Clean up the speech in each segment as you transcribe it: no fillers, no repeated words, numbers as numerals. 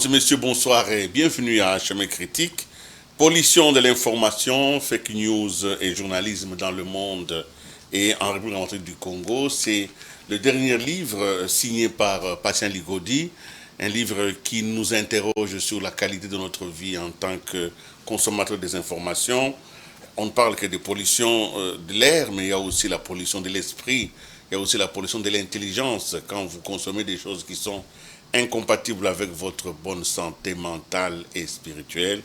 et messieurs, bonsoir et bienvenue à Chemin Critique. Pollution de l'information, fake news et journalisme dans le monde et en République démocratique du Congo. C'est le dernier livre signé par Patient Ligodi, un livre qui nous interroge sur la qualité de notre vie en tant que consommateur des informations. On ne parle que de pollution de l'air, mais il y a aussi la pollution de l'esprit, il y a aussi la pollution de l'intelligence quand vous consommez des choses qui sont incompatibles avec votre bonne santé mentale et spirituelle.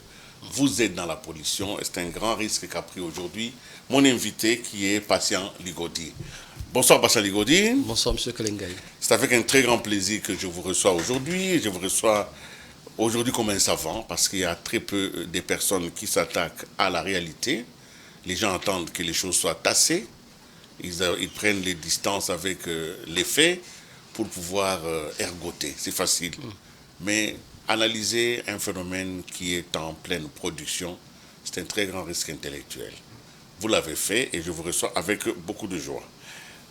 Vous êtes dans la pollution et c'est un grand risque qu'a pris aujourd'hui mon invité qui est Patient Ligodi. Bonsoir Patient Ligodi. Bonsoir Monsieur Kalengai. C'est avec un très grand plaisir que je vous reçois aujourd'hui. Je vous reçois aujourd'hui comme un savant parce qu'il y a très peu de personnes qui s'attaquent à la réalité. Les gens attendent que les choses soient tassées. Ils prennent les distances avec les faits pour pouvoir ergoter. C'est facile. Mais analyser un phénomène qui est en pleine production, c'est un très grand risque intellectuel. Vous l'avez fait et je vous reçois avec beaucoup de joie.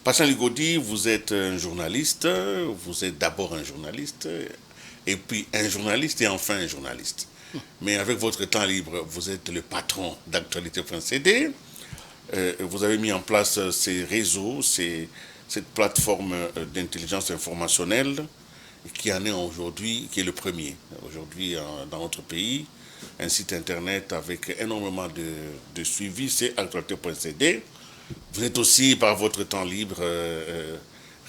Patient Ligodi, vous êtes un journaliste, vous êtes d'abord un journaliste, et puis un journaliste et enfin un journaliste. Mais avec votre temps libre, vous êtes le patron d'actualité.cd. Vous avez mis en place ces réseaux, cette plateforme d'intelligence informationnelle qui en est aujourd'hui, qui est le premier aujourd'hui dans notre pays, un site internet avec énormément de suivi, c'est actualité.cd. Vous êtes aussi, par votre temps libre,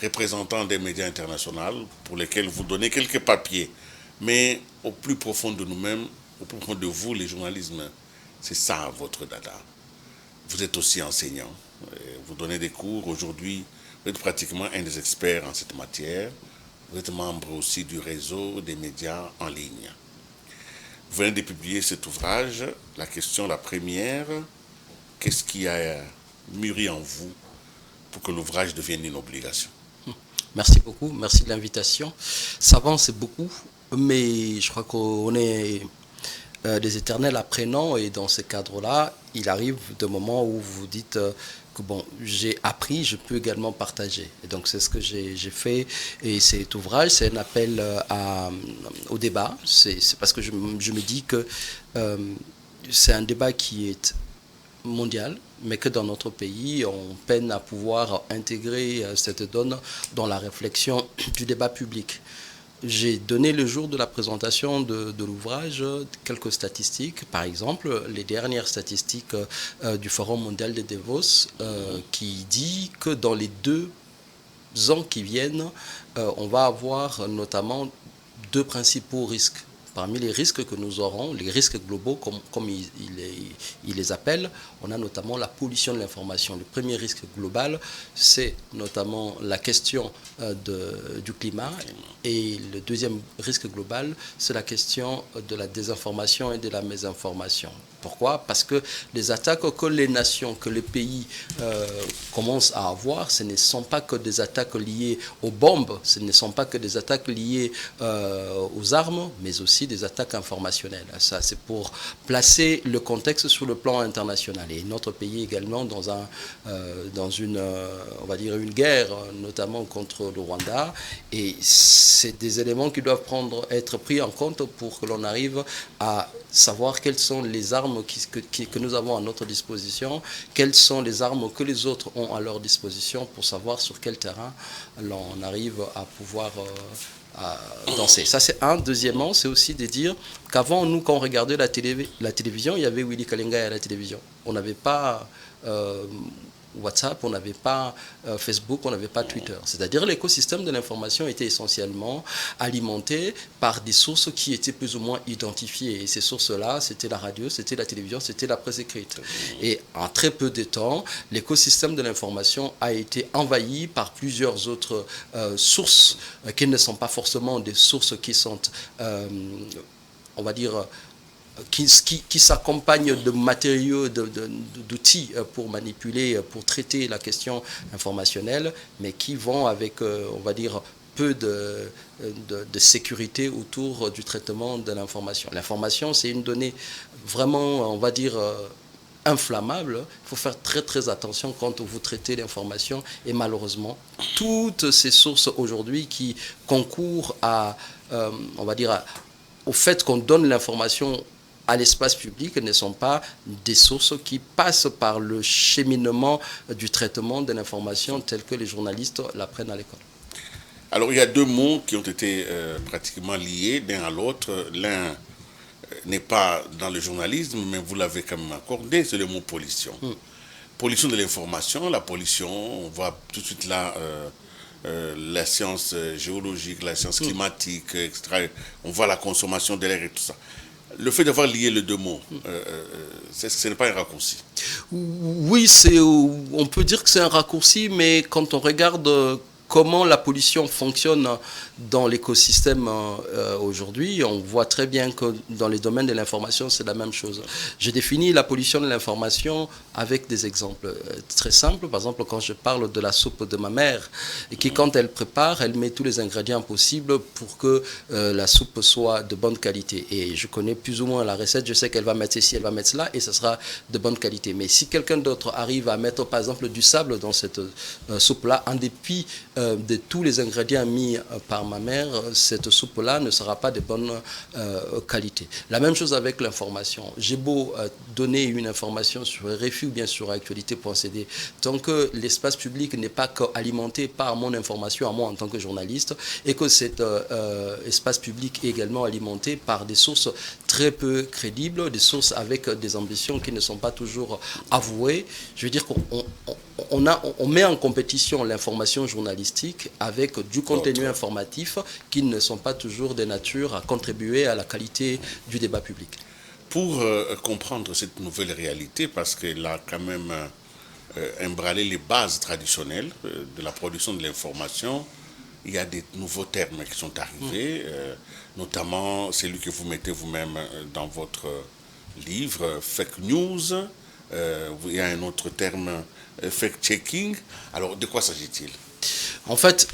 représentant des médias internationaux pour lesquels vous donnez quelques papiers. Mais au plus profond de nous-mêmes, au plus profond de vous, les journalismes, c'est ça votre dada. Vous êtes aussi enseignant, vous donnez des cours. Aujourd'hui, vous êtes pratiquement un des experts en cette matière. Vous êtes membre aussi du réseau des médias en ligne. Vous venez de publier cet ouvrage. La question, la première, qu'est-ce qui a mûri en vous pour que l'ouvrage devienne une obligation? Merci beaucoup, merci de l'invitation. Savant, c'est beaucoup, mais je crois qu'on est des éternels apprenants et dans ce cadre-là, il arrive des moments où vous vous dites que bon, j'ai appris, je peux également partager. Et donc c'est ce que j'ai fait et cet ouvrage, c'est un appel au débat. C'est parce que je me dis que c'est un débat qui est mondial, mais que dans notre pays, on peine à pouvoir intégrer cette donne dans la réflexion du débat public. J'ai donné le jour de la présentation de l'ouvrage quelques statistiques. Par exemple, les dernières statistiques du Forum mondial de Davos qui dit que dans les 2 ans qui viennent, on va avoir notamment 2 principaux risques. Parmi les risques que nous aurons, les risques globaux, comme il les appelle, on a notamment la pollution de l'information. Le premier risque global, c'est notamment la question du climat. Et le deuxième risque global, c'est la question de la désinformation et de la mésinformation. Pourquoi? Parce que les attaques que les nations, que les pays commencent à avoir, ce ne sont pas que des attaques liées aux bombes, ce ne sont pas que des attaques liées aux armes, mais aussi des attaques informationnelles. Ça, c'est pour placer le contexte sur le plan international. Et notre pays également dans une, on va dire, une guerre, notamment contre le Rwanda. Et c'est des éléments qui doivent être pris en compte pour que l'on arrive à savoir quelles sont les armes que nous avons à notre disposition, quelles sont les armes que les autres ont à leur disposition pour savoir sur quel terrain l'on arrive à pouvoir à danser. Ça, c'est un. Deuxièmement, c'est aussi de dire qu'avant, nous, quand on regardait la télévision, il y avait Willy Kalengai à la télévision. On n'avait pas WhatsApp, on n'avait pas Facebook, on n'avait pas Twitter. C'est-à-dire l'écosystème de l'information était essentiellement alimenté par des sources qui étaient plus ou moins identifiées. Et ces sources-là, c'était la radio, c'était la télévision, c'était la presse écrite. Et en très peu de temps, l'écosystème de l'information a été envahi par plusieurs autres sources qui ne sont pas forcément des sources qui sont, on va dire, qui s'accompagnent de matériaux, d'outils pour manipuler, pour traiter la question informationnelle, mais qui vont avec, on va dire, peu de sécurité autour du traitement de l'information. L'information, c'est une donnée vraiment, on va dire, inflammable. Il faut faire très très attention quand vous traitez l'information et malheureusement, toutes ces sources aujourd'hui qui concourent à, on va dire, au fait qu'on donne l'information à l'espace public ne sont pas des sources qui passent par le cheminement du traitement de l'information tel que les journalistes l'apprennent à l'école. Alors, il y a deux mots qui ont été pratiquement liés l'un à l'autre. L'un n'est pas dans le journalisme, mais vous l'avez quand même accordé, c'est le mot pollution. Pollution de l'information, la pollution, on voit tout de suite là la science géologique, la science climatique, etc. On voit la consommation de l'air et tout ça. Le fait d'avoir lié les deux mots, ce n'est pas un raccourci. Oui, on peut dire que c'est un raccourci, mais quand on regarde comment la pollution fonctionne dans l'écosystème aujourd'hui, on voit très bien que dans les domaines de l'information, c'est la même chose. Je définis la pollution de l'information avec des exemples très simples. Par exemple, quand je parle de la soupe de ma mère, et qui, quand elle prépare, elle met tous les ingrédients possibles pour que la soupe soit de bonne qualité. Et je connais plus ou moins la recette, je sais qu'elle va mettre ceci, elle va mettre cela, et ce sera de bonne qualité. Mais si quelqu'un d'autre arrive à mettre, par exemple, du sable dans cette soupe-là, en dépit de tous les ingrédients mis par ma mère, cette soupe-là ne sera pas de bonne qualité. La même chose avec l'information. J'ai beau donner une information sur RFI ou bien sur actualité.cd, tant que l'espace public n'est pas alimenté par mon information à moi en tant que journaliste, et que cet espace public est également alimenté par des sources très peu crédibles, des sources avec des ambitions qui ne sont pas toujours avouées, je veux dire qu'on met en compétition l'information journalistique avec du contenu informatif qui ne sont pas toujours de nature à contribuer à la qualité du débat public. Pour comprendre cette nouvelle réalité, parce qu'elle a quand même emballé les bases traditionnelles de la production de l'information, il y a des nouveaux termes qui sont arrivés, notamment celui que vous mettez vous-même dans votre livre, fake news. Il y a un autre terme, fact-checking. Alors, de quoi s'agit-il? En fait,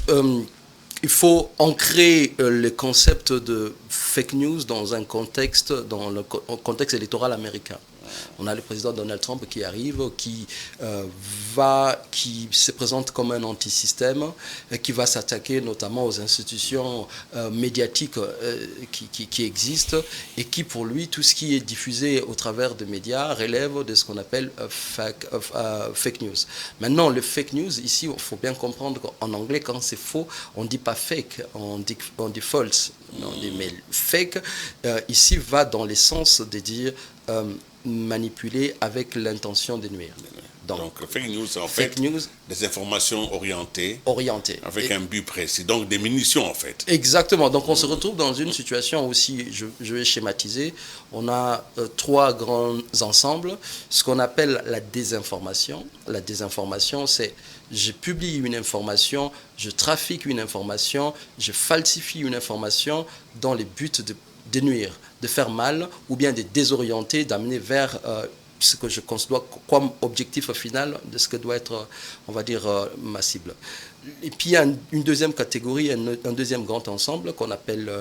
il faut ancrer le concept de fake news dans un contexte, dans le contexte électoral américain. On a le président Donald Trump qui arrive, qui se présente comme un anti-système, qui va s'attaquer notamment aux institutions médiatiques qui existent, et qui, pour lui, tout ce qui est diffusé au travers des médias relève de ce qu'on appelle fake news. Maintenant, le fake news, ici, il faut bien comprendre qu'en anglais, quand c'est faux, on ne dit pas fake, on dit false. On dit, mais fake, ici, va dans le sens de dire manipuler avec l'intention de nuire. Donc fake news, c'est en fait des informations orientées avec un but précis, donc des munitions en fait. Exactement, donc on se retrouve dans une situation aussi, je vais schématiser, on a trois grands ensembles, ce qu'on appelle la désinformation. La désinformation, c'est je publie une information, je trafique une information, je falsifie une information dans le but de nuire, de faire mal, ou bien de désorienter, d'amener vers ce que je considère comme objectif final de ce que doit être, on va dire, ma cible. Et puis il y a une deuxième catégorie, un deuxième grand ensemble qu'on appelle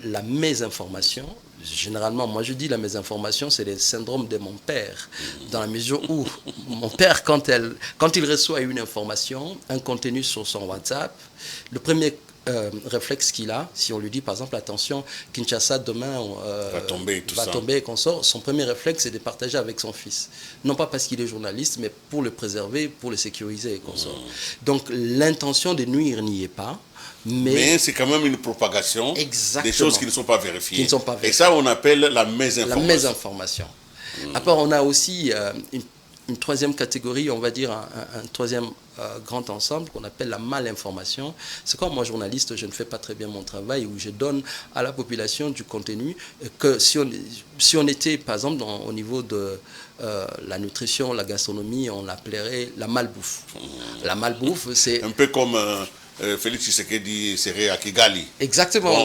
la mésinformation. Généralement, moi je dis la mésinformation, c'est le syndrome de mon père, dans la mesure où mon père, quand il reçoit une information, un contenu sur son WhatsApp, le premier réflexe qu'il a, si on lui dit par exemple attention, Kinshasa demain va tomber et qu'on sort, son premier réflexe c'est de partager avec son fils. Non pas parce qu'il est journaliste, mais pour le préserver, pour le sécuriser et qu'on sort. Donc l'intention de nuire n'y est pas. Mais c'est quand même une propagation des choses qui ne sont pas vérifiées. Et ça, on appelle la mésinformation. La mésinformation. Après, on a aussi une troisième catégorie, on va dire un troisième grand ensemble qu'on appelle la malinformation. C'est comme moi, journaliste, je ne fais pas très bien mon travail, où je donne à la population du contenu que si on était, par exemple, au niveau de la nutrition, la gastronomie, on l'appellerait la malbouffe. La malbouffe, c'est... Un peu comme... Félix Tshisekedi serait à Kigali. Exactement. Bon,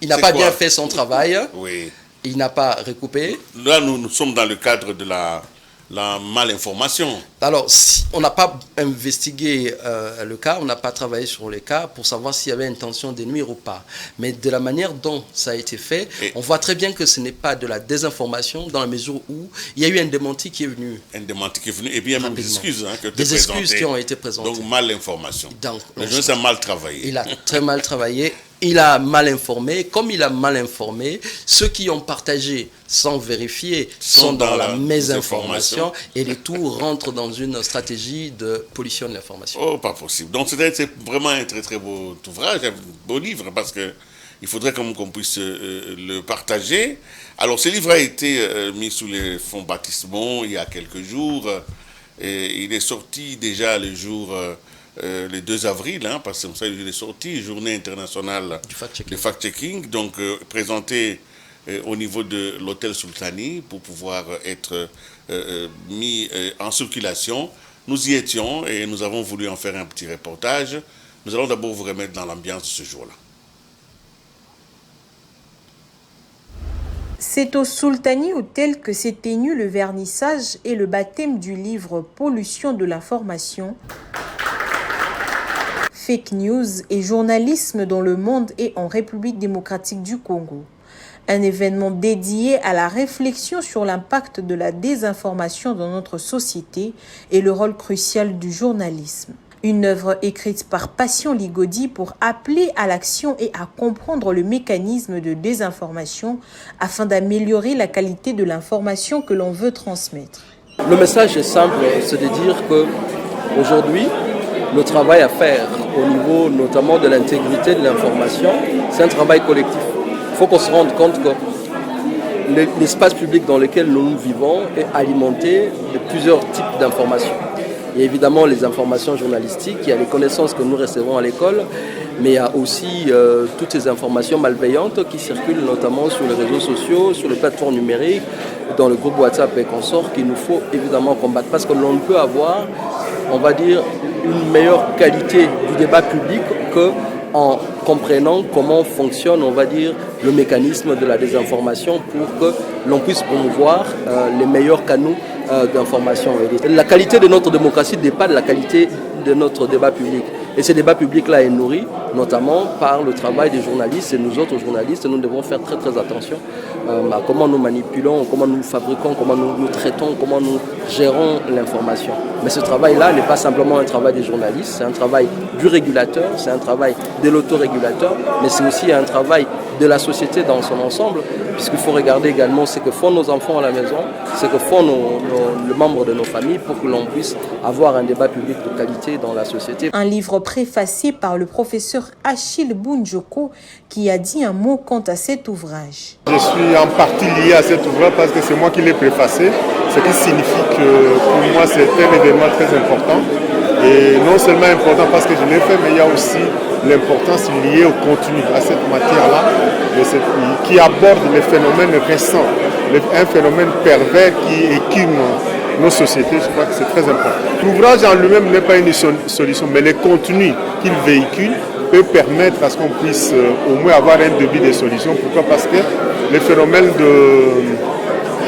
il n'a pas bien fait son travail. Oui. Il n'a pas recoupé. Là, nous sommes dans le cadre de la malinformation. Alors, on n'a pas investigué le cas, on n'a pas travaillé sur le cas pour savoir s'il y avait intention de nuire ou pas. Mais de la manière dont ça a été fait, on voit très bien que ce n'est pas de la désinformation dans la mesure où il y a eu un démenti qui est venu. Un démenti qui est venu, et bien même des excuses qui ont été présentées. Donc, malinformation. Le journaliste a mal travaillé. Il a très mal travaillé. il a mal informé. Comme il a mal informé, ceux qui ont partagé sans vérifier sont dans la mésinformation et les tout rentrent dans une stratégie de pollution de l'information. Oh, pas possible. Donc c'est vraiment un très très beau ouvrage, un beau livre, parce que il faudrait qu'on puisse le partager. Alors ce livre a été mis sous les fonds baptismaux il y a quelques jours. Et il est sorti déjà le 2 avril, hein, parce que ça, il est sorti, Journée internationale du fact-checking, donc présenté au niveau de l'hôtel Sultani pour pouvoir être mis en circulation. Nous y étions et nous avons voulu en faire un petit reportage. Nous allons d'abord vous remettre dans l'ambiance de ce jour-là. C'est au Sultani Hotel que s'est tenu le vernissage et le baptême du livre Pollution de l'information, Fake News et journalisme dans le monde et en République démocratique du Congo. Un événement dédié à la réflexion sur l'impact de la désinformation dans notre société et le rôle crucial du journalisme. Une œuvre écrite par Patient Ligodi pour appeler à l'action et à comprendre le mécanisme de désinformation afin d'améliorer la qualité de l'information que l'on veut transmettre. Le message est simple, c'est de dire qu'aujourd'hui, le travail à faire au niveau notamment de l'intégrité de l'information, c'est un travail collectif. Il faut qu'on se rende compte que l'espace public dans lequel nous vivons est alimenté de plusieurs types d'informations. Il y a évidemment les informations journalistiques, il y a les connaissances que nous recevons à l'école, mais il y a aussi toutes ces informations malveillantes qui circulent notamment sur les réseaux sociaux, sur les plateformes numériques, dans le groupe WhatsApp et consorts, qu'il nous faut évidemment combattre. Parce que l'on ne peut avoir, on va dire, une meilleure qualité du débat public qu'en comprenant comment fonctionne, on va dire, le mécanisme de la désinformation pour que l'on puisse promouvoir les meilleurs canaux d'information. La qualité de notre démocratie dépend de la qualité de notre débat public. Et ce débat public-là est nourri notamment par le travail des journalistes. Et nous autres journalistes, nous devons faire très très attention à comment nous manipulons, comment nous fabriquons, comment nous traitons, comment nous gérons l'information. Mais ce travail-là n'est pas simplement un travail des journalistes, c'est un travail du régulateur, c'est un travail de l'autorégulateur, mais c'est aussi un travail de la société dans son ensemble, puisqu'il faut regarder également ce que font nos enfants à la maison, ce que font les membres de nos familles pour que l'on puisse avoir un débat public de qualité dans la société. Un livre préfacé par le professeur Achille Bunjoko qui a dit un mot quant à cet ouvrage. Je suis en partie lié à cet ouvrage parce que c'est moi qui l'ai préfacé, ce qui signifie que pour moi c'est un événement très important. Et non seulement important parce que je l'ai fait, mais il y a aussi l'importance liée au contenu, à cette matière-là, qui aborde les phénomènes récents, un phénomène pervers qui écume nos sociétés. Je crois que c'est très important. L'ouvrage en lui-même n'est pas une solution, mais le contenu qu'il véhicule peut permettre à ce qu'on puisse au moins avoir un début de solution. Pourquoi? Parce que le phénomène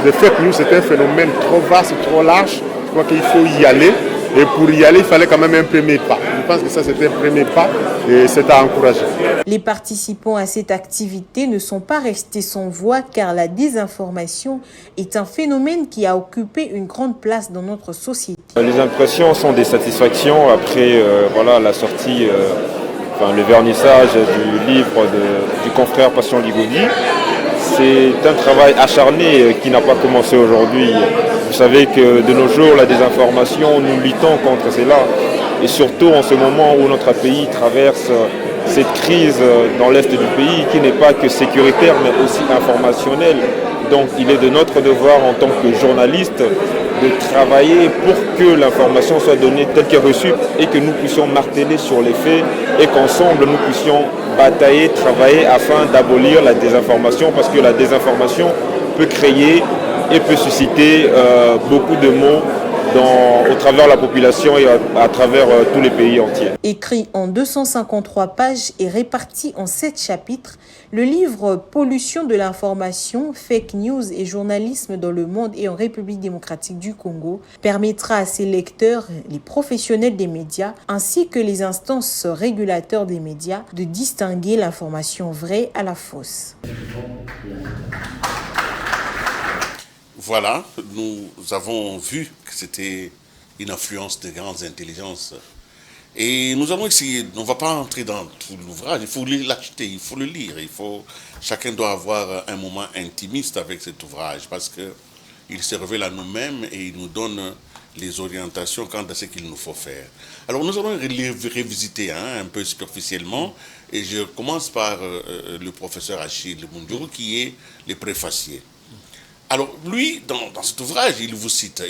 de fake news, c'est un phénomène trop vaste, trop large. Je crois qu'il faut y aller. Et pour y aller, il fallait quand même un premier pas. Je pense que ça, c'était un premier pas et c'est à encourager. Les participants à cette activité ne sont pas restés sans voix car la désinformation est un phénomène qui a occupé une grande place dans notre société. Les impressions sont des satisfactions après la sortie, le vernissage du livre du confrère Patient Ligodi. C'est un travail acharné qui n'a pas commencé aujourd'hui. Vous savez que de nos jours, la désinformation, nous luttons contre cela. Et surtout en ce moment où notre pays traverse cette crise dans l'est du pays qui n'est pas que sécuritaire mais aussi informationnelle. Donc il est de notre devoir en tant que journaliste de travailler pour que l'information soit donnée telle qu'elle est reçue et que nous puissions marteler sur les faits et qu'ensemble nous puissions batailler, travailler afin d'abolir la désinformation parce que la désinformation peut créer et peut susciter beaucoup de maux au travers de la population et à travers tous les pays entiers. Écrit en 253 pages et réparti en 7 chapitres, le livre Pollution de l'information, Fake News et journalisme dans le monde et en République démocratique du Congo permettra à ses lecteurs, les professionnels des médias, ainsi que les instances régulateurs des médias, de distinguer l'information vraie à la fausse. Voilà, nous avons vu que c'était une influence de grandes intelligences Et nous allons essayer, on ne va pas entrer dans tout l'ouvrage, il faut l'acheter, il faut le lire, chacun doit avoir un moment intimiste avec cet ouvrage parce qu'il se révèle à nous-mêmes et il nous donne les orientations quant à ce qu'il nous faut faire. Alors nous allons les révisiter un peu superficiellement et je commence par le professeur Achille Mundjourou qui est le préfacier. Alors lui, dans cet ouvrage, il vous cite,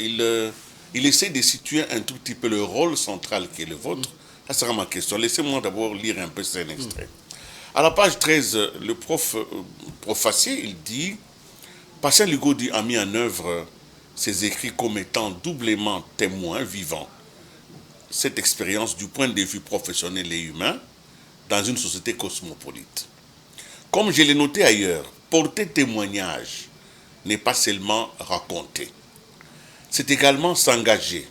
il essaie de situer un tout petit peu le rôle central qui est le vôtre. Ça sera ma question. Laissez-moi d'abord lire un peu cet extrait. À la page 13, le profacier, il dit « Patient Ligodi a mis en œuvre ses écrits comme étant doublement témoin vivant cette expérience du point de vue professionnel et humain dans une société cosmopolite. Comme je l'ai noté ailleurs, porter témoignage n'est pas seulement raconter. C'est également s'engager.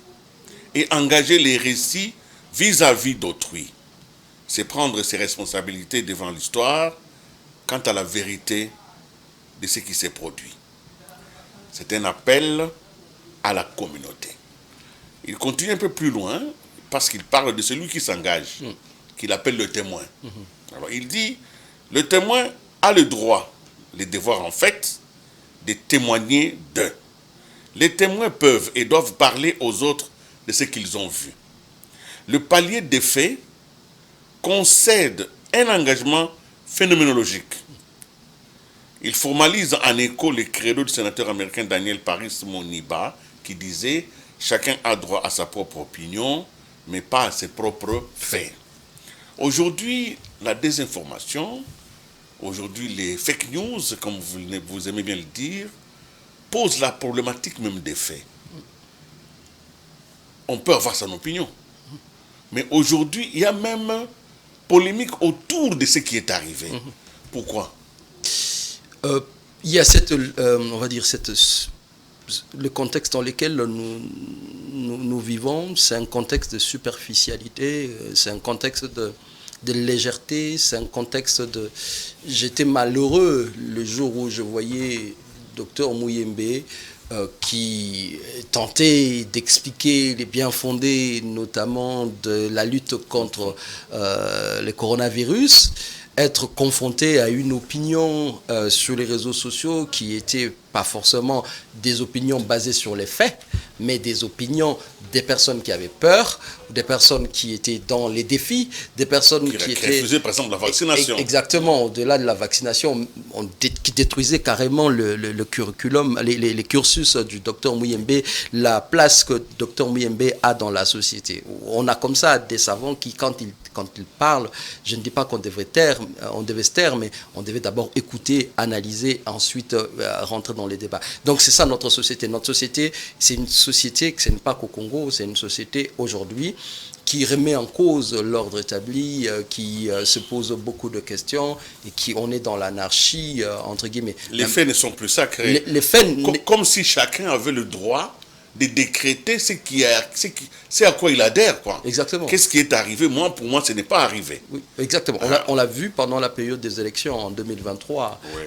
Et engager les récits vis-à-vis d'autrui. C'est prendre ses responsabilités devant l'histoire quant à la vérité de ce qui s'est produit. C'est un appel à la communauté. » Il continue un peu plus loin parce qu'il parle de celui qui s'engage, qu'il appelle le témoin. Alors il dit, le témoin a le droit, le devoir en fait, de témoigner d'eux. Les témoins peuvent et doivent parler aux autres de ce qu'ils ont vu. Le palier des faits concède un engagement phénoménologique. Il formalise en écho le credo du sénateur américain Daniel Paris Moniba qui disait « Chacun a droit à sa propre opinion, mais pas à ses propres faits ». Aujourd'hui, la désinformation, aujourd'hui les fake news, comme vous aimez bien le dire, pose la problématique même des faits. On peut avoir son opinion. Mais aujourd'hui, il y a même polémique autour de ce qui est arrivé. Pourquoi? Il y a on va dire, le contexte dans lequel nous vivons, c'est un contexte de superficialité, c'est un contexte de légèreté, c'est un contexte de... J'étais malheureux le jour où je voyais Dr Muyembe qui tentait d'expliquer les bien-fondés, notamment de la lutte contre le coronavirus, être confronté à une opinion sur les réseaux sociaux qui n'était pas forcément des opinions basées sur les faits, mais des opinions des personnes qui avaient peur, des personnes qui étaient dans les défis, des personnes qui étaient... refusaient par exemple la vaccination. Exactement, au-delà de la vaccination, qui détruisait carrément le curriculum, les cursus du docteur Muyembe, la place que docteur Muyembe a dans la société. On a comme ça des savants qui, quand ils parlent, je ne dis pas qu'on devait se taire, mais on devait d'abord écouter, analyser, ensuite rentrer dans les débats. Donc c'est ça notre société. Notre société, c'est une société, ce n'est pas qu'au Congo, c'est une société aujourd'hui qui remet en cause l'ordre établi, qui se pose beaucoup de questions et on est dans l'anarchie, entre guillemets. Les faits ne sont plus sacrés. Les faits... Comme si chacun avait le droit de décréter c'est à quoi il adhère, quoi. Exactement. Qu'est-ce qui est arrivé? Pour moi, ce n'est pas arrivé. Oui, exactement. On l'a vu pendant la période des élections en 2023. Oui.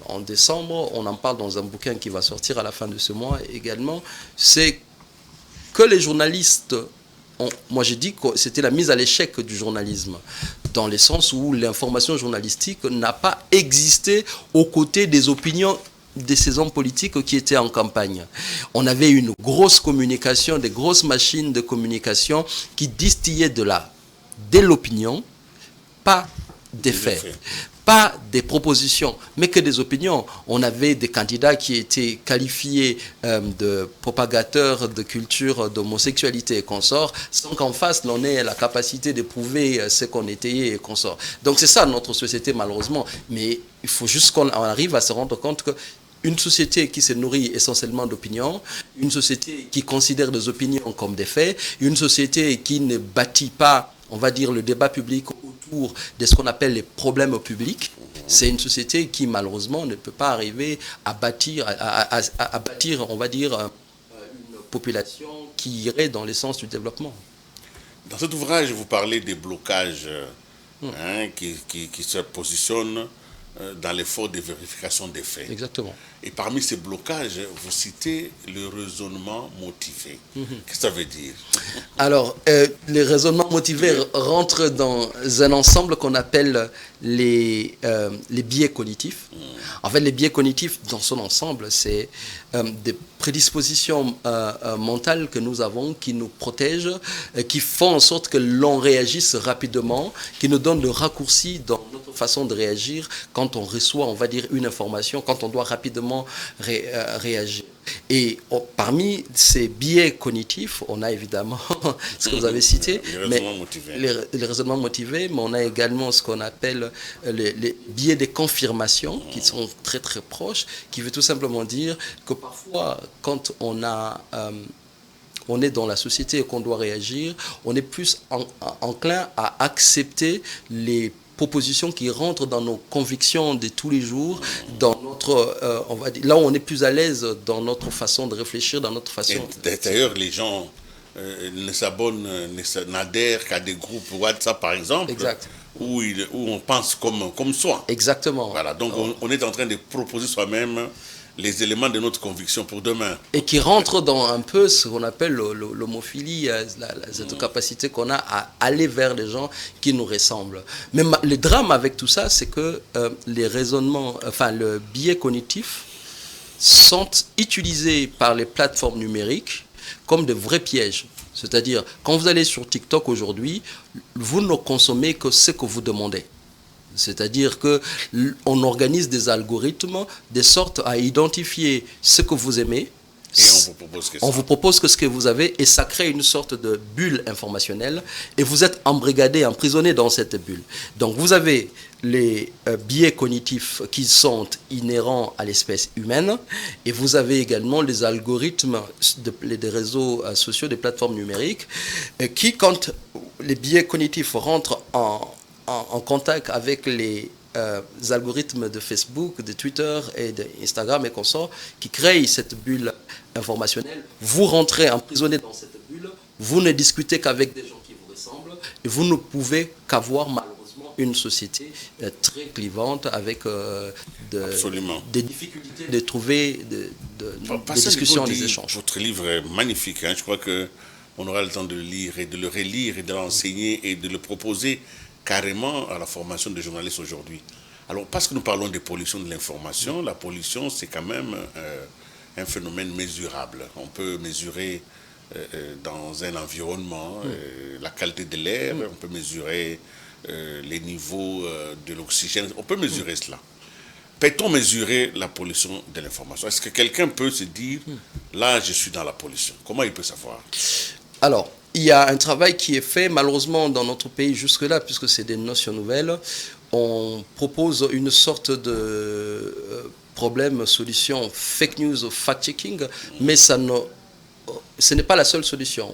En décembre, on en parle dans un bouquin qui va sortir à la fin de ce mois également. C'est que les journalistes... moi, j'ai dit que c'était la mise à l'échec du journalisme, dans le sens où l'information journalistique n'a pas existé aux côtés des opinions de ces hommes politiques qui étaient en campagne. On avait une grosse communication, des grosses machines de communication qui distillaient de l'opinion, pas des faits, pas des propositions, mais que des opinions. On avait des candidats qui étaient qualifiés de propagateurs de culture d'homosexualité et consorts, sans qu'en face, l'on ait la capacité de prouver ce qu'on était et consorts. Donc c'est ça notre société, malheureusement. Mais il faut juste qu'on arrive à se rendre compte que une société qui se nourrit essentiellement d'opinions, une société qui considère des opinions comme des faits, une société qui ne bâtit pas, on va dire, le débat public autour de ce qu'on appelle les problèmes publics, c'est une société qui, malheureusement, ne peut pas arriver à bâtir, on va dire, une population qui irait dans le sens du développement. Dans cet ouvrage, vous parlez des blocages qui se positionnent dans l'effort de vérification des faits. Exactement. Et parmi ces blocages, vous citez le raisonnement motivé. Qu'est-ce que ça veut dire? Alors, les raisonnements motivés rentrent dans un ensemble qu'on appelle les biais cognitifs. En fait, les biais cognitifs, dans son ensemble, c'est des prédispositions mentales que nous avons qui nous protègent, qui font en sorte que l'on réagisse rapidement, qui nous donnent le raccourci dans notre façon de réagir quand on reçoit, on va dire, une information, quand on doit rapidement réagir. Et parmi ces biais cognitifs, on a évidemment ce que vous avez cité, les raisonnements motivés, mais on a également ce qu'on appelle les biais de confirmation, qui sont très très proches, qui veut tout simplement dire que parfois, quand on est dans la société et qu'on doit réagir, on est plus enclin à accepter les propositions qui rentrent dans nos convictions de tous les jours, dans notre, on va dire, là où on est plus à l'aise dans notre façon de réfléchir, dans notre façon... D'ailleurs, les gens ne s'abonnent, n'adhèrent qu'à des groupes WhatsApp, par exemple, exact. Où on pense comme soi. Exactement. Voilà, donc on est en train de proposer soi-même les éléments de notre conviction pour demain. Et qui rentre dans un peu ce qu'on appelle l'homophilie, cette capacité qu'on a à aller vers les gens qui nous ressemblent. Mais le drame avec tout ça, c'est que les raisonnements, enfin le biais cognitif, sont utilisés par les plateformes numériques comme de vrais pièges. C'est-à-dire, quand vous allez sur TikTok aujourd'hui, vous ne consommez que ce que vous demandez. C'est-à-dire qu'on organise des algorithmes de sorte à identifier ce que vous aimez. Et on vous propose que ce que vous avez, et ça crée une sorte de bulle informationnelle. Et vous êtes embrigadé, emprisonné dans cette bulle. Donc vous avez les biais cognitifs qui sont inhérents à l'espèce humaine. Et vous avez également les algorithmes des réseaux sociaux, des plateformes numériques, qui, quand les biais cognitifs rentrent en contact avec les algorithmes de Facebook, de Twitter et d'Instagram et consorts, qui créent cette bulle informationnelle, vous rentrez emprisonné dans cette bulle, vous ne discutez qu'avec des gens qui vous ressemblent, et vous ne pouvez qu'avoir malheureusement une société très clivante avec des difficultés de trouver des discussions, des échanges. Votre livre est magnifique, hein. Je crois qu'on aura le temps de le lire et de le relire et de l'enseigner et de le proposer carrément à la formation des journalistes aujourd'hui. Alors, parce que nous parlons de pollution de l'information, la pollution, c'est quand même un phénomène mesurable. On peut mesurer dans un environnement la qualité de l'air, on peut mesurer les niveaux de l'oxygène, on peut mesurer cela. Peut-on mesurer la pollution de l'information? Est-ce que quelqu'un peut se dire, là, je suis dans la pollution? Comment il peut savoir? Alors, il y a un travail qui est fait, malheureusement, dans notre pays jusque-là, puisque c'est des notions nouvelles. On propose une sorte de problème, solution, fake news, fact-checking, mais ce n'est pas la seule solution.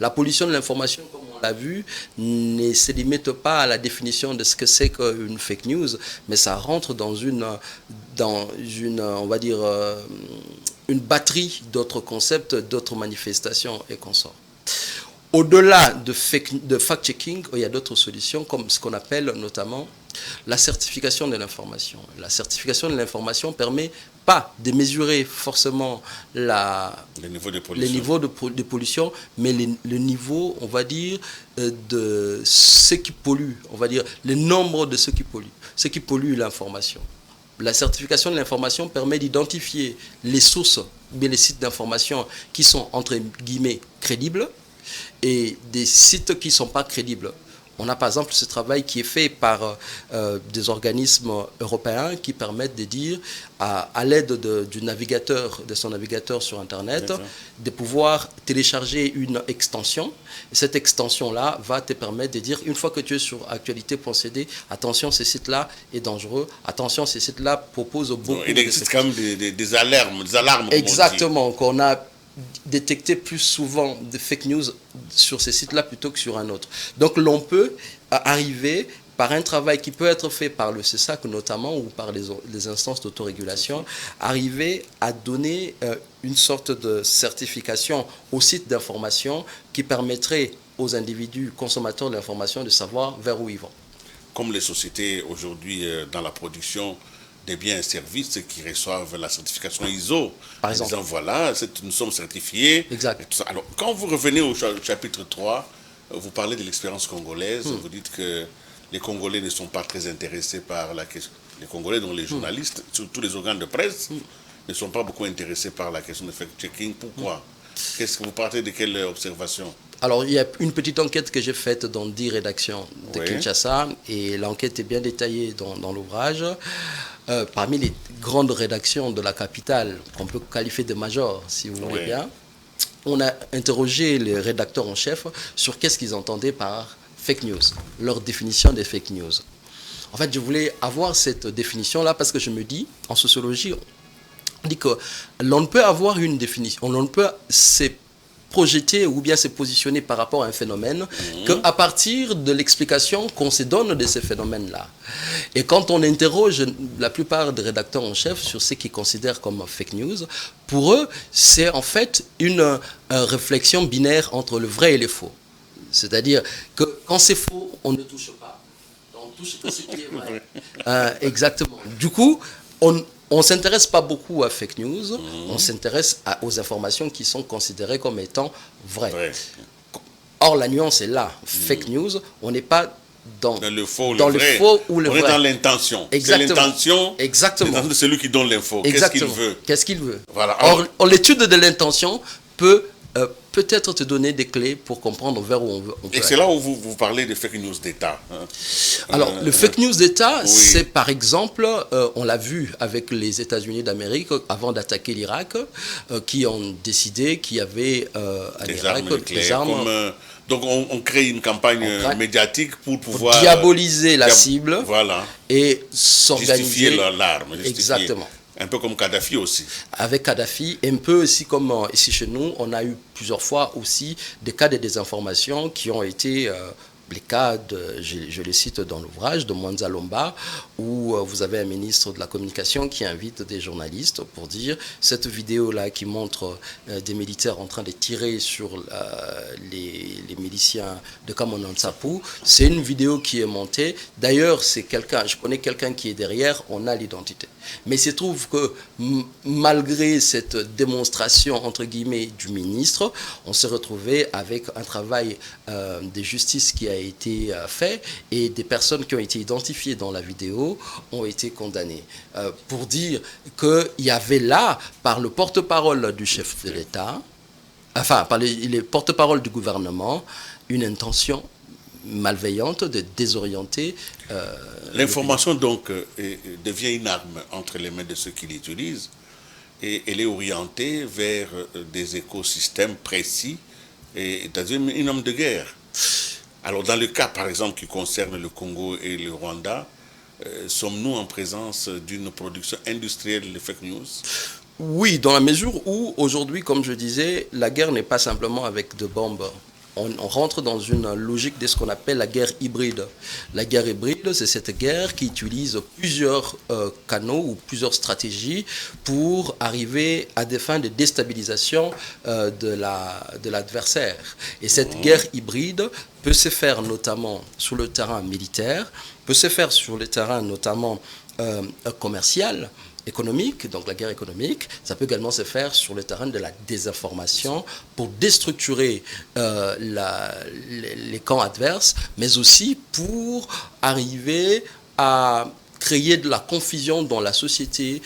La pollution de l'information, comme on l'a vu, ne se limite pas à la définition de ce que c'est qu'une fake news, mais ça rentre dans une on va dire, une batterie d'autres concepts, d'autres manifestations et consorts. Au-delà de fact-checking, il y a d'autres solutions, comme ce qu'on appelle notamment la certification de l'information. La certification de l'information permet pas de mesurer forcément les niveaux de pollution, mais le niveau, on va dire, de ce qui pollue, on va dire, le nombre de ce qui pollue l'information. La certification de l'information permet d'identifier les sources, mais les sites d'information qui sont, entre guillemets, crédibles, et des sites qui ne sont pas crédibles. On a par exemple ce travail qui est fait par des organismes européens qui permettent de dire, à l'aide de son navigateur sur Internet, de pouvoir télécharger une extension. Et cette extension-là va te permettre de dire, une fois que tu es sur actualité.cd, attention, ce site-là est dangereux, attention, ce site-là propose beaucoup... Il existe quand même des alarmes. Exactement, qu'on a détecter plus souvent des fake news sur ces sites-là plutôt que sur un autre. Donc l'on peut arriver par un travail qui peut être fait par le CESAC notamment ou par les instances d'autorégulation, arriver à donner une sorte de certification aux sites d'information qui permettrait aux individus consommateurs de l'information de savoir vers où ils vont. Comme les sociétés aujourd'hui dans la production des biens et services qui reçoivent la certification ISO. Par exemple. En disant, voilà, nous sommes certifiés. Exact. Et tout ça. Alors, quand vous revenez au chapitre 3, vous parlez de l'expérience congolaise, vous dites que les Congolais ne sont pas très intéressés par la question. Les Congolais, dont les journalistes, surtout les organes de presse, ne sont pas beaucoup intéressés par la question de fact-checking. Pourquoi? Qu'est-ce que vous partez de quelle observation? Alors, il y a une petite enquête que j'ai faite dans 10 rédactions de Kinshasa, et l'enquête est bien détaillée dans l'ouvrage. Parmi les grandes rédactions de la capitale, qu'on peut qualifier de majors, si vous voulez bien, on a interrogé les rédacteurs en chef sur qu'est-ce qu'ils entendaient par fake news, leur définition des fake news. En fait, je voulais avoir cette définition-là parce que je me dis, en sociologie, on dit que l'on ne peut avoir une définition, on ne peut se projeter ou bien se positionner par rapport à un phénomène qu'à partir de l'explication qu'on se donne de ces phénomènes-là. Et quand on interroge la plupart des rédacteurs en chef sur ce qu'ils considèrent comme fake news, pour eux, c'est en fait une réflexion binaire entre le vrai et le faux. C'est-à-dire que quand c'est faux, on ne touche pas. On touche que ce qui est vrai. Exactement. Du coup, on ne s'intéresse pas beaucoup à fake news, on s'intéresse aux informations qui sont considérées comme étant vraies. Or, la nuance est là. Fake news, on n'est pas dans le faux, le faux ou le vrai. On est dans l'intention. Exactement. C'est l'intention de celui qui donne l'info. Qu'est-ce qu'il veut? Qu'est-ce qu'il veut? Voilà. Or, l'étude de l'intention peut peut-être te donner des clés pour comprendre vers où on peut aller. Et c'est là où vous parlez de fake news d'État. Alors, le fake news d'État, c'est par exemple, on l'a vu avec les États-Unis d'Amérique, avant d'attaquer l'Irak, qui ont décidé qu'il y avait à l'Irak des armes. Donc on crée une campagne médiatique pour pouvoir diaboliser la cible et s'organiser. Justifier l'arme. Exactement. Un peu comme Kadhafi aussi. Avec Kadhafi, un peu aussi comme ici chez nous, on a eu plusieurs fois aussi des cas de désinformation qui ont été les cas, je les cite dans l'ouvrage, de Mwanza Lomba, où vous avez un ministre de la Communication qui invite des journalistes pour dire cette vidéo-là qui montre des militaires en train de tirer sur les miliciens de Kamonantsapu, c'est une vidéo qui est montée. D'ailleurs, je connais quelqu'un qui est derrière, on a l'identité. Mais il se trouve que malgré cette démonstration, entre guillemets, du ministre, on s'est retrouvé avec un travail de justice qui a été fait et des personnes qui ont été identifiées dans la vidéo ont été condamnées. Pour dire qu'il y avait là, par le porte-parole du chef de l'État, enfin, par les porte-parole du gouvernement, une intention malveillante de désorienter. L'information donc devient une arme entre les mains de ceux qui l'utilisent et elle est orientée vers des écosystèmes précis et c'est-à-dire une arme de guerre. Alors dans le cas par exemple qui concerne le Congo et le Rwanda, sommes-nous en présence d'une production industrielle de fake news? Oui, dans la mesure où aujourd'hui, comme je disais, la guerre n'est pas simplement avec de bombes. On rentre dans une logique de ce qu'on appelle la guerre hybride. La guerre hybride, c'est cette guerre qui utilise plusieurs canaux ou plusieurs stratégies pour arriver à des fins de déstabilisation de l'adversaire. Et cette guerre hybride peut se faire notamment sur le terrain militaire, peut se faire sur le terrain notamment commercial, économique, donc la guerre économique. Ça peut également se faire sur le terrain de la désinformation pour déstructurer les camps adverses, mais aussi pour arriver à créer de la confusion dans la société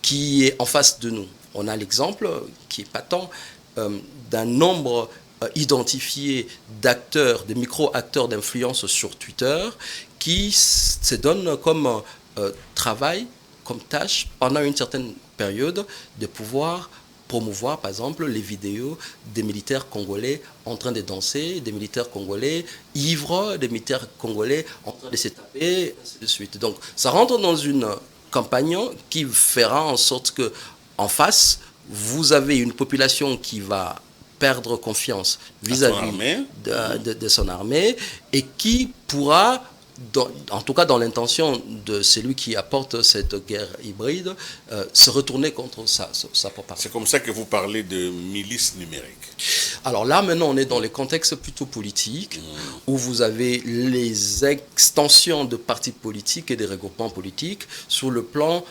qui est en face de nous. On a l'exemple qui est patent d'un nombre identifié d'acteurs, de micro-acteurs d'influence sur Twitter qui se donnent comme travail, comme tâche, pendant une certaine période, de pouvoir promouvoir, par exemple, les vidéos des militaires congolais en train de danser, des militaires congolais ivres, des militaires congolais en train de se taper, et ainsi de suite. Donc, ça rentre dans une campagne qui fera en sorte que, en face, vous avez une population qui va perdre confiance vis-à-vis de son armée et qui pourra en tout cas dans l'intention de celui qui apporte cette guerre hybride, se retourner contre sa propagande. C'est comme ça que vous parlez de milice numérique. Alors là, maintenant, on est dans les contextes plutôt politiques, où vous avez les extensions de partis politiques et des regroupements politiques sur le plan,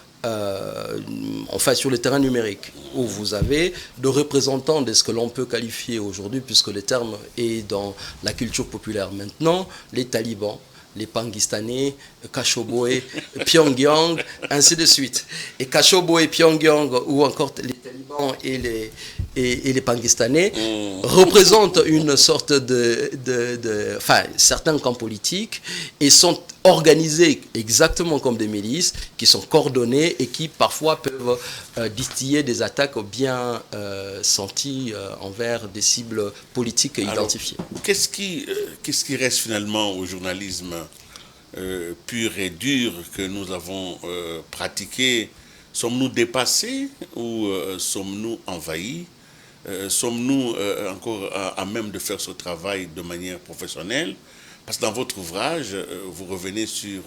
sur le terrain numérique, où vous avez de représentants de ce que l'on peut qualifier aujourd'hui, puisque le terme est dans la culture populaire maintenant, les talibans, les Pangistanais, Kashoboé, Pyongyang, ainsi de suite. Et Kashoboé, Pyongyang, ou encore les talibans et les Pangistanais représentent une sorte certains camps politiques et sont organisés exactement comme des milices qui sont coordonnées et qui parfois peuvent distiller des attaques bien senties envers des cibles politiques identifiées. Qu'est-ce qui reste finalement au journalisme pur et dur que nous avons pratiqué? Sommes-nous dépassés ou sommes-nous envahis? Sommes-nous encore à même de faire ce travail de manière professionnelle? Parce que dans votre ouvrage, vous revenez sur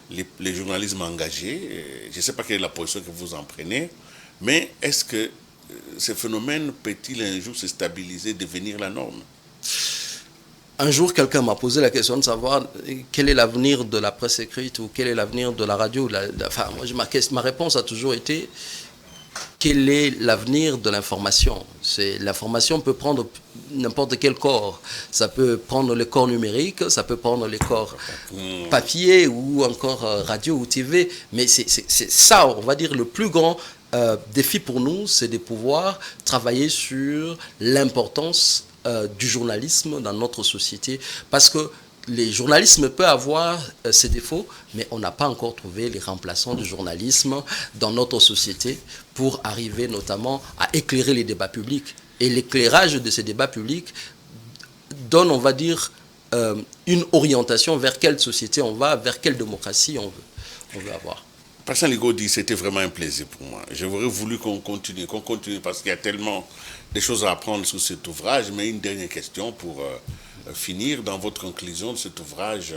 les journalismes engagés. Je ne sais pas quelle est la position que vous en prenez, mais est-ce que ce phénomène peut-il un jour se stabiliser, devenir la norme? Un jour, quelqu'un m'a posé la question de savoir quel est l'avenir de la presse écrite ou quel est l'avenir de la radio. Ma réponse a toujours été quel est l'avenir de l'information. L'information peut prendre n'importe quel corps. Ça peut prendre le corps numérique, ça peut prendre les corps papier ou encore radio ou TV. Mais c'est ça, on va dire, le plus grand défi pour nous, c'est de pouvoir travailler sur l'importance du journalisme dans notre société, parce que le journalisme peut avoir ses défauts, mais on n'a pas encore trouvé les remplaçants du journalisme dans notre société pour arriver notamment à éclairer les débats publics. Et l'éclairage de ces débats publics donne, on va dire, une orientation vers quelle société on va, vers quelle démocratie on veut avoir. Pascal Ligodi, c'était vraiment un plaisir pour moi. J'aurais voulu qu'on continue parce qu'il y a tellement de choses à apprendre sur cet ouvrage. Mais une dernière question pour finir. Dans votre conclusion de cet ouvrage,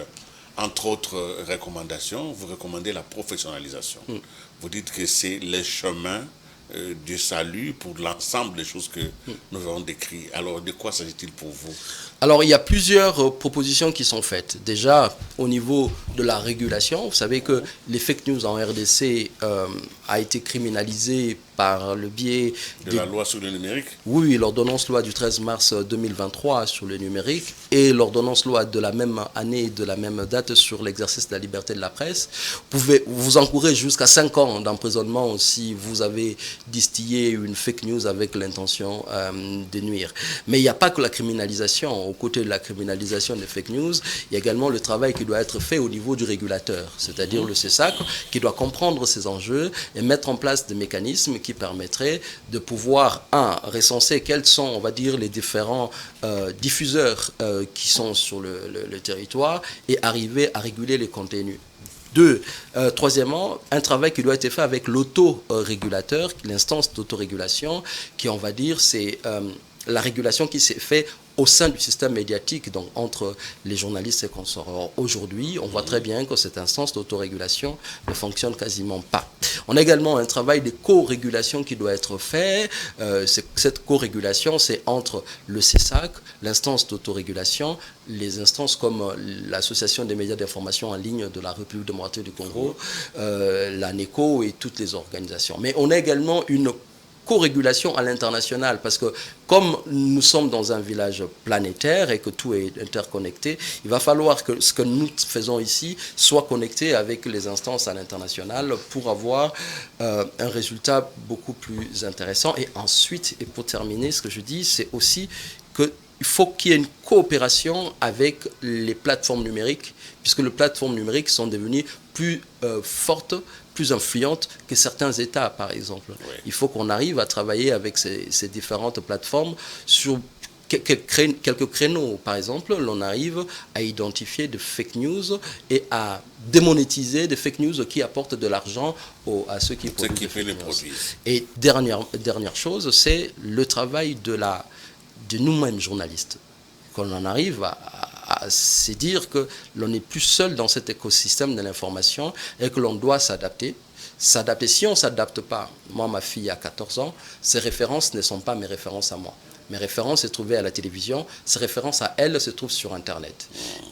entre autres recommandations, vous recommandez la professionnalisation. Vous dites que c'est le chemin du salut pour l'ensemble des choses que nous avons décrites. Alors, de quoi s'agit-il pour vous? Alors, il y a plusieurs propositions qui sont faites. Déjà, au niveau de la régulation, vous savez que les fake news en RDC a été criminalisé par le biais de la loi sur le numérique. Oui, l'ordonnance loi du 13 mars 2023 sur le numérique et l'ordonnance loi de la même année, de la même date sur l'exercice de la liberté de la presse. Vous pouvez vous encourir jusqu'à 5 ans d'emprisonnement si vous avez distillé une fake news avec l'intention de nuire. Mais il n'y a pas que la criminalisation. Aux côtés de la criminalisation des fake news, il y a également le travail qui doit être fait au niveau du régulateur, c'est-à-dire le CESAC, qui doit comprendre ces enjeux et mettre en place des mécanismes qui permettraient de pouvoir, recenser quels sont, on va dire, les différents diffuseurs qui sont sur le territoire et arriver à réguler les contenus. Troisièmement, un travail qui doit être fait avec l'autorégulateur, l'instance d'autorégulation, qui, on va dire, c'est la régulation qui s'est faite au sein du système médiatique, donc entre les journalistes et consorts. Aujourd'hui, on voit très bien que cette instance d'autorégulation ne fonctionne quasiment pas. On a également un travail de co-régulation qui doit être fait. Cette co-régulation, c'est entre le CESAC, l'instance d'autorégulation, les instances comme l'Association des médias d'information en ligne de la République démocratique du Congo, l'ANECO et toutes les organisations. Mais on a également une co-régulation à l'international, parce que comme nous sommes dans un village planétaire et que tout est interconnecté, il va falloir que ce que nous faisons ici soit connecté avec les instances à l'international pour avoir un résultat beaucoup plus intéressant. Et ensuite, et pour terminer, ce que je dis, c'est aussi qu'il faut qu'il y ait une coopération avec les plateformes numériques, puisque les plateformes numériques sont devenues plus fortes, plus influentes que certains États, par exemple. Oui. Il faut qu'on arrive à travailler avec ces différentes plateformes sur quelques créneaux. Par exemple, l'on arrive à identifier des fake news et à démonétiser des fake news qui apportent de l'argent à ceux qui produisent les produits. Et dernière chose, c'est le travail de nous-mêmes journalistes. Qu'on en arrive à c'est dire que l'on n'est plus seul dans cet écosystème de l'information et que l'on doit s'adapter. S'adapter. Si on ne s'adapte pas, moi, ma fille a 14 ans, ses références ne sont pas mes références à moi. Mes références se trouvaient à la télévision, ses références à elle se trouvent sur Internet.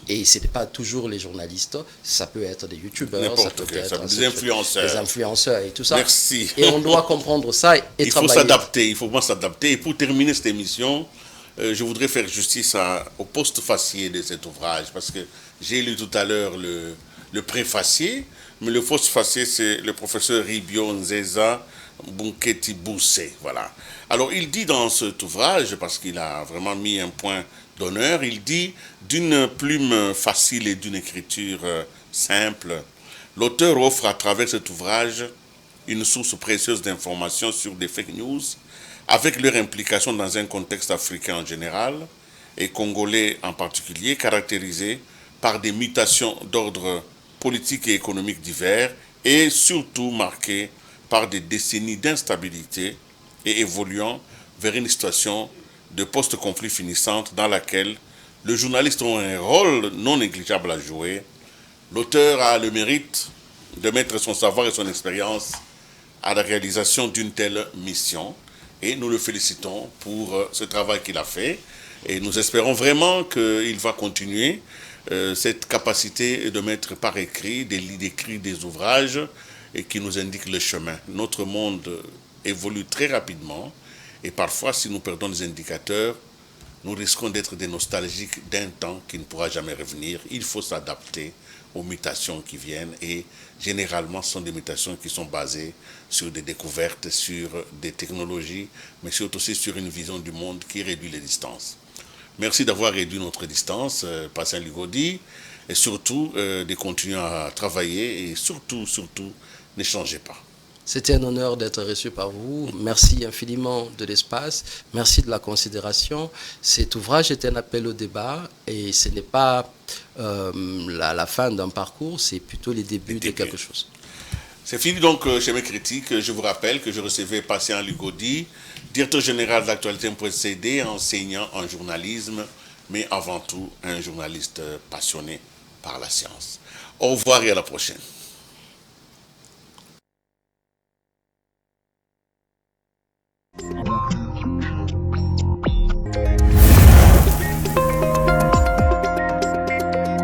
Et ce n'est pas toujours les journalistes, ça peut être des youtubeurs, ça peut être des influenceurs et tout ça. Merci. Et on doit comprendre ça et travailler. Il faut vraiment s'adapter. Et pour terminer cette émission, je voudrais faire justice au postfacier de cet ouvrage, parce que j'ai lu tout à l'heure le préfacier, mais le postfacier, c'est le professeur Ribio Nzeza Bunketi Boussé. Voilà. Alors, il dit dans cet ouvrage, parce qu'il a vraiment mis un point d'honneur, il dit d'une plume facile et d'une écriture simple, l'auteur offre à travers cet ouvrage une source précieuse d'informations sur des fake news, avec leur implication dans un contexte africain en général et congolais en particulier, caractérisé par des mutations d'ordre politique et économique divers et surtout marqué par des décennies d'instabilité et évoluant vers une situation de post-conflit finissante dans laquelle le journaliste a un rôle non négligeable à jouer. L'auteur a le mérite de mettre son savoir et son expérience à la réalisation d'une telle mission et nous le félicitons pour ce travail qu'il a fait et nous espérons vraiment qu'il va continuer cette capacité de mettre par écrit des ouvrages et qui nous indiquent le chemin. Notre monde évolue très rapidement et parfois, si nous perdons les indicateurs, nous risquons d'être des nostalgiques d'un temps qui ne pourra jamais revenir. Il faut s'adapter aux mutations qui viennent et généralement, ce sont des mutations qui sont basées sur des découvertes, sur des technologies, mais surtout aussi sur une vision du monde qui réduit les distances. Merci d'avoir réduit notre distance, Patient Ligodi, et surtout de continuer à travailler et surtout, ne changez pas. C'était un honneur d'être reçu par vous. Merci infiniment de l'espace. Merci de la considération. Cet ouvrage est un appel au débat et ce n'est pas la fin d'un parcours, c'est plutôt les débuts de quelque chose. C'est fini donc chez mes critiques. Je vous rappelle que je recevais Patient Ligodi, directeur général d'actualité.cd, enseignant en journalisme, mais avant tout un journaliste passionné par la science. Au revoir et à la prochaine.